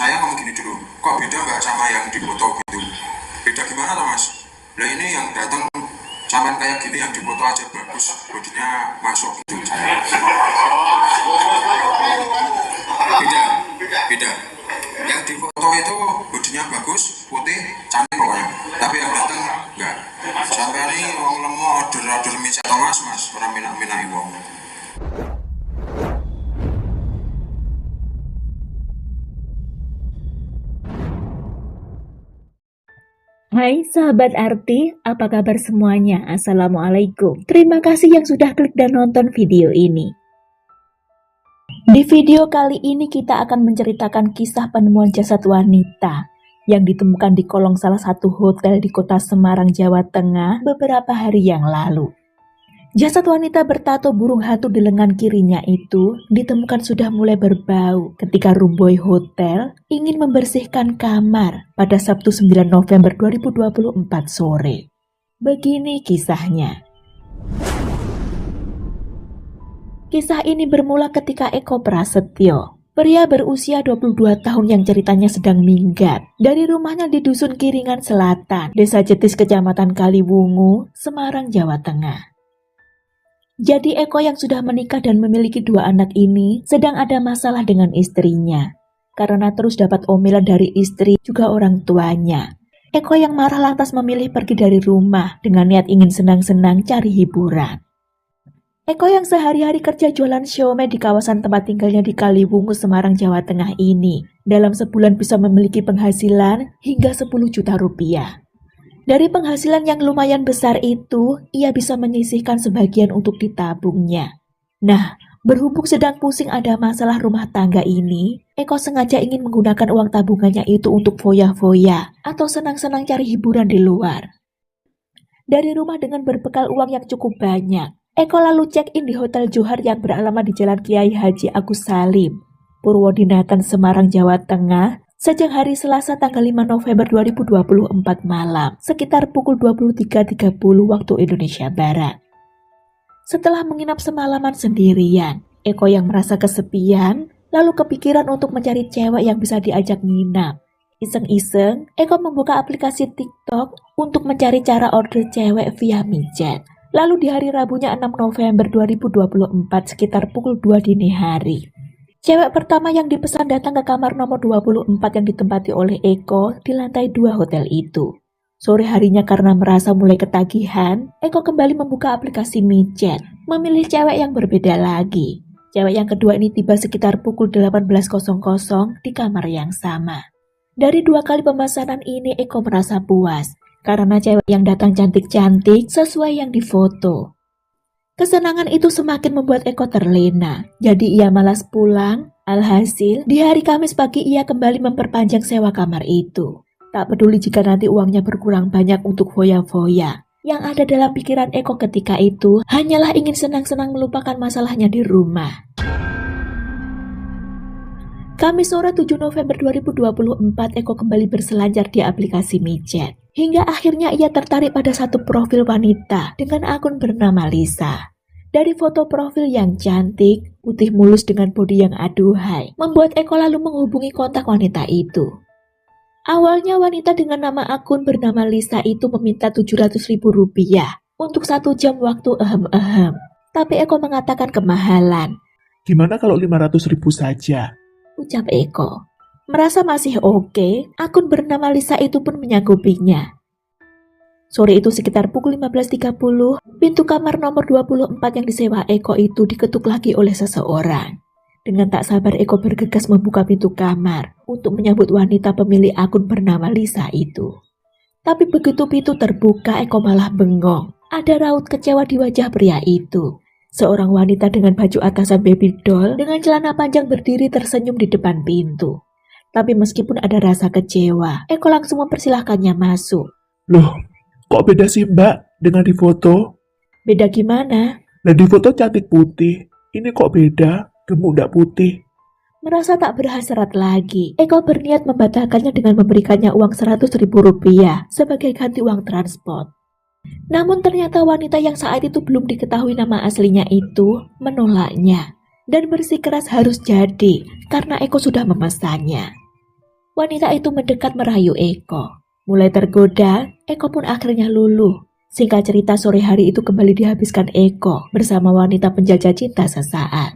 saya ngomong gini dulu, kok beda mbak sama yang di foto gitu? Beda gimana toh mas? Lah ini yang datang sampai kayak gini, yang di foto aja bagus, bodinya masuk gitu saya. Beda, beda. Yang di foto itu bodinya bagus, putih, cantik pokoknya. Tapi yang datang enggak. Sampai ini wong lemo order mie atau mas, orang minang wong. Hai sahabat arti, apa kabar semuanya? Assalamualaikum. Terima kasih yang sudah klik dan nonton video ini. Di video kali ini kita akan menceritakan kisah penemuan jasad wanita yang ditemukan di kolong salah satu hotel di kota Semarang, Jawa Tengah beberapa hari yang lalu. Jasad wanita bertato burung hantu di lengan kirinya itu ditemukan sudah mulai berbau ketika room boy hotel ingin membersihkan kamar pada Sabtu 9 November 2024 sore. Begini kisahnya. Kisah ini bermula ketika Eko Prasetyo, pria berusia 22 tahun yang ceritanya sedang minggat dari rumahnya di Dusun Kiringan Selatan, Desa Jetis, Kecamatan Kaliwungu, Semarang, Jawa Tengah. Jadi Eko yang sudah menikah dan memiliki 2 anak ini sedang ada masalah dengan istrinya. Karena terus dapat omelan dari istri juga orang tuanya. Eko yang marah lantas memilih pergi dari rumah dengan niat ingin senang-senang cari hiburan. Eko yang sehari-hari kerja jualan siomay di kawasan tempat tinggalnya di Kaliwungu, Semarang, Jawa Tengah ini dalam sebulan bisa memiliki penghasilan hingga 10 juta rupiah. Dari penghasilan yang lumayan besar itu, ia bisa menyisihkan sebagian untuk ditabungnya. Nah, berhubung sedang pusing ada masalah rumah tangga ini, Eko sengaja ingin menggunakan uang tabungannya itu untuk foya-foya atau senang-senang cari hiburan di luar. Dari rumah dengan berbekal uang yang cukup banyak, Eko lalu check-in di Hotel Johar yang beralamat di Jalan Kiai Haji Agus Salim, Purwodinatan, Semarang, Jawa Tengah, sejak hari Selasa tanggal 5 November 2024 malam, sekitar pukul 23.30 waktu Indonesia Barat. Setelah menginap semalaman sendirian, Eko yang merasa kesepian, lalu kepikiran untuk mencari cewek yang bisa diajak nginap. Iseng-iseng, Eko membuka aplikasi TikTok untuk mencari cara order cewek via micet. Lalu di hari Rabunya 6 November 2024 sekitar pukul 2 dini hari, cewek pertama yang dipesan datang ke kamar nomor 24 yang ditempati oleh Eko di lantai 2 hotel itu. Sore harinya karena merasa mulai ketagihan, Eko kembali membuka aplikasi micet, memilih cewek yang berbeda lagi. Cewek yang kedua ini tiba sekitar pukul 18.00 di kamar yang sama. Dari 2 kali pemesanan ini Eko merasa puas, karena cewek yang datang cantik-cantik sesuai yang difoto. Kesenangan itu semakin membuat Eko terlena, jadi ia malas pulang. Alhasil, di hari Kamis pagi ia kembali memperpanjang sewa kamar itu. Tak peduli jika nanti uangnya berkurang banyak untuk foya-foya. Yang ada dalam pikiran Eko ketika itu hanyalah ingin senang-senang melupakan masalahnya di rumah. Kamis sore 7 November 2024 Eko kembali berselancar di aplikasi micet. Hingga akhirnya ia tertarik pada satu profil wanita dengan akun bernama Lisa. Dari foto profil yang cantik, putih mulus dengan bodi yang aduhai, membuat Eko lalu menghubungi kontak wanita itu. Awalnya wanita dengan nama akun bernama Lisa itu meminta Rp700.000 untuk 1 jam waktu Tapi Eko mengatakan kemahalan. Gimana kalau 500.000 saja? Ucap Eko. Merasa masih oke, akun bernama Lisa itu pun menyanggupinya. Sore itu sekitar pukul 15.30, pintu kamar nomor 24 yang disewa Eko itu diketuk lagi oleh seseorang. Dengan tak sabar Eko bergegas membuka pintu kamar untuk menyambut wanita pemilik akun bernama Lisa itu. Tapi begitu pintu terbuka Eko malah bengong. Ada raut kecewa di wajah pria itu. Seorang wanita dengan baju atasan baby doll dengan celana panjang berdiri tersenyum di depan pintu. Tapi meskipun ada rasa kecewa, Eko langsung mempersilahkannya masuk. Loh, kok beda sih mbak dengan di foto? Beda gimana? Nah di foto cantik putih, ini kok beda, gemuk ndak putih. Merasa tak berhasrat lagi, Eko berniat membatalkannya dengan memberikannya uang Rp100.000 sebagai ganti uang transport. Namun ternyata wanita yang saat itu belum diketahui nama aslinya itu menolaknya dan bersikeras harus jadi karena Eko sudah memesannya. Wanita itu mendekat merayu Eko. Mulai tergoda, Eko pun akhirnya luluh. Singkat cerita, sore hari itu kembali dihabiskan Eko bersama wanita penjajah cinta sesaat.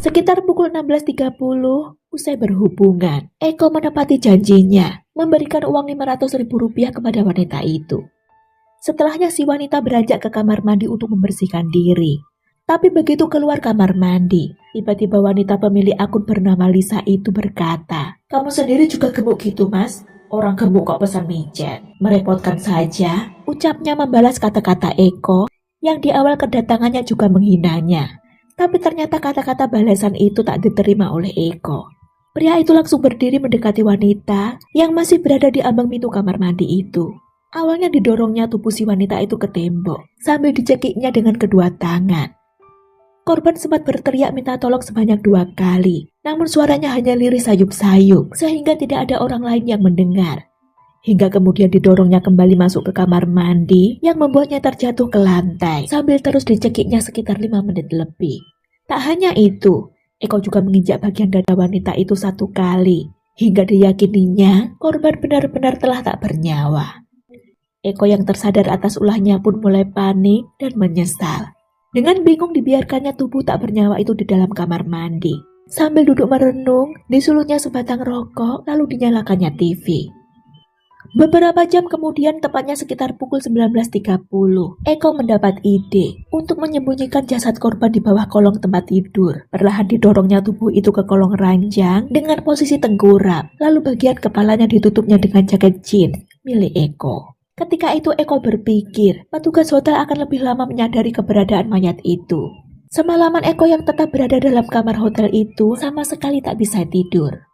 Sekitar pukul 16.30, usai berhubungan, Eko menepati janjinya memberikan uang Rp500.000 kepada wanita itu. Setelahnya si wanita beranjak ke kamar mandi untuk membersihkan diri. Tapi begitu keluar kamar mandi, tiba-tiba wanita pemilik akun bernama Lisa itu berkata, "Kamu sendiri juga gemuk gitu, Mas? Orang gemuk kok pesan micet? Merepotkan saja," ucapnya membalas kata-kata Eko yang di awal kedatangannya juga menghinanya. Tapi ternyata kata-kata balasan itu tak diterima oleh Eko. Pria itu langsung berdiri mendekati wanita yang masih berada di ambang pintu kamar mandi itu. Awalnya didorongnya tubuh si wanita itu ke tembok sambil dicekiknya dengan kedua tangan. Korban sempat berteriak minta tolong sebanyak 2 kali, namun suaranya hanya lirih sayup-sayup sehingga tidak ada orang lain yang mendengar. Hingga kemudian didorongnya kembali masuk ke kamar mandi yang membuatnya terjatuh ke lantai sambil terus dicekiknya sekitar 5 menit lebih. Tak hanya itu, Eko juga menginjak bagian dada wanita itu 1 kali hingga diyakininya korban benar-benar telah tak bernyawa. Eko yang tersadar atas ulahnya pun mulai panik dan menyesal. Dengan bingung dibiarkannya tubuh tak bernyawa itu di dalam kamar mandi. Sambil duduk merenung, disulutnya sebatang rokok lalu dinyalakannya TV. Beberapa jam kemudian, tepatnya sekitar pukul 19.30, Eko mendapat ide untuk menyembunyikan jasad korban di bawah kolong tempat tidur. Perlahan didorongnya tubuh itu ke kolong ranjang dengan posisi tengkurap, lalu bagian kepalanya ditutupnya dengan jaket jeans milik Eko. Ketika itu Eko berpikir, petugas hotel akan lebih lama menyadari keberadaan mayat itu. Semalaman Eko yang tetap berada dalam kamar hotel itu sama sekali tak bisa tidur.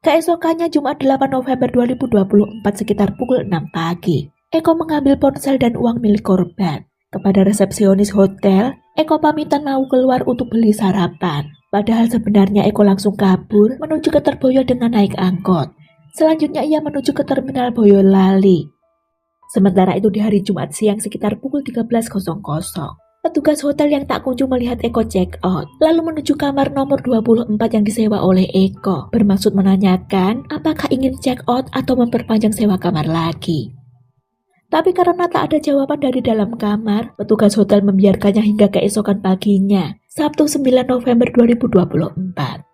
Keesokannya Jumat 8 November 2024 sekitar pukul 6 pagi, Eko mengambil ponsel dan uang milik korban. Kepada resepsionis hotel, Eko pamitan mau keluar untuk beli sarapan. Padahal sebenarnya Eko langsung kabur menuju ke Terboyo dengan naik angkot. Selanjutnya ia menuju ke Terminal Boyolali. Sementara itu di hari Jumat siang sekitar pukul 13.00, petugas hotel yang tak kunjung melihat Eko check out, lalu menuju kamar nomor 24 yang disewa oleh Eko, bermaksud menanyakan apakah ingin check out atau memperpanjang sewa kamar lagi. Tapi karena tak ada jawaban dari dalam kamar, petugas hotel membiarkannya hingga keesokan paginya, Sabtu 9 November 2024.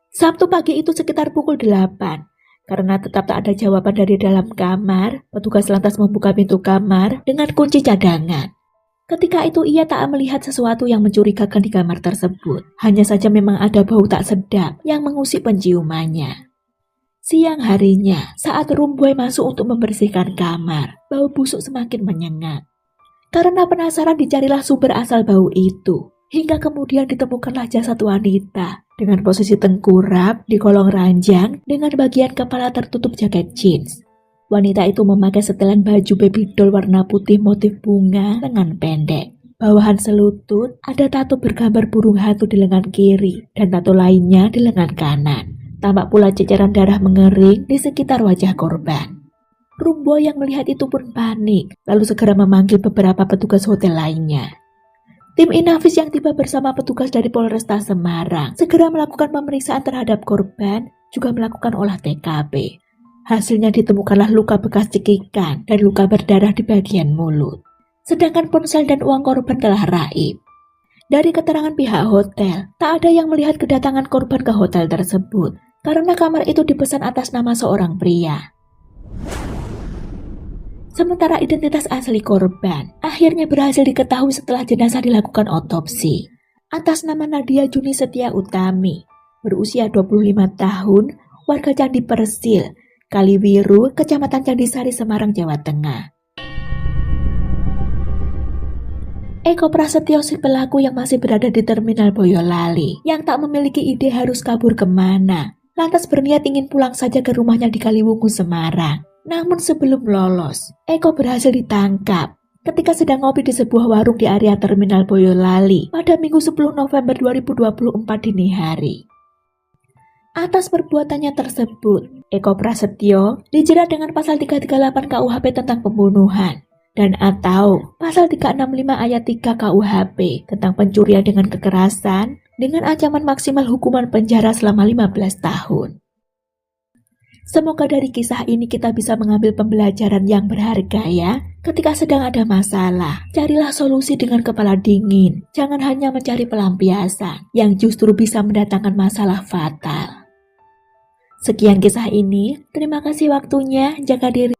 Sabtu pagi itu sekitar pukul 8. Karena tetap tak ada jawaban dari dalam kamar, petugas lantas membuka pintu kamar dengan kunci cadangan. Ketika itu ia tak melihat sesuatu yang mencurigakan di kamar tersebut. Hanya saja memang ada bau tak sedap yang mengusik penciumannya. Siang harinya, saat room boy masuk untuk membersihkan kamar, bau busuk semakin menyengat. Karena penasaran dicarilah sumber asal bau itu. Hingga kemudian ditemukanlah jasad wanita dengan posisi tengkurap di kolong ranjang dengan bagian kepala tertutup jaket jeans. Wanita itu memakai setelan baju baby doll warna putih motif bunga lengan pendek. Bawahan selutut ada tato bergambar burung hantu di lengan kiri dan tato lainnya di lengan kanan. Tampak pula ceceran darah mengering di sekitar wajah korban. Rumbo yang melihat itu pun panik, lalu segera memanggil beberapa petugas hotel lainnya. Tim Inavis yang tiba bersama petugas dari Polresta Semarang segera melakukan pemeriksaan terhadap korban, juga melakukan olah TKP. Hasilnya ditemukanlah luka bekas cekikan dan luka berdarah di bagian mulut. Sedangkan ponsel dan uang korban telah raib. Dari keterangan pihak hotel, tak ada yang melihat kedatangan korban ke hotel tersebut karena kamar itu dipesan atas nama seorang pria. Sementara identitas asli korban akhirnya berhasil diketahui setelah jenazah dilakukan otopsi. Atas nama Nadia Juni Setia Utami, berusia 25 tahun, warga Candi Persil, Kaliwiru, Kecamatan Candisari, Semarang, Jawa Tengah. Eko Prasetyo si pelaku yang masih berada di Terminal Boyolali, yang tak memiliki ide harus kabur kemana, lantas berniat ingin pulang saja ke rumahnya di Kaliwungu, Semarang. Namun sebelum lolos, Eko berhasil ditangkap ketika sedang ngopi di sebuah warung di area Terminal Boyolali pada Minggu 10 November 2024 dini hari. Atas perbuatannya tersebut, Eko Prasetyo dijerat dengan pasal 338 KUHP tentang pembunuhan dan atau pasal 365 ayat 3 KUHP tentang pencurian dengan kekerasan, dengan ancaman maksimal hukuman penjara selama 15 tahun. Semoga dari kisah ini kita bisa mengambil pembelajaran yang berharga ya. Ketika sedang ada masalah, carilah solusi dengan kepala dingin. Jangan hanya mencari pelampiasan yang justru bisa mendatangkan masalah fatal. Sekian kisah ini, terima kasih waktunya, jaga diri.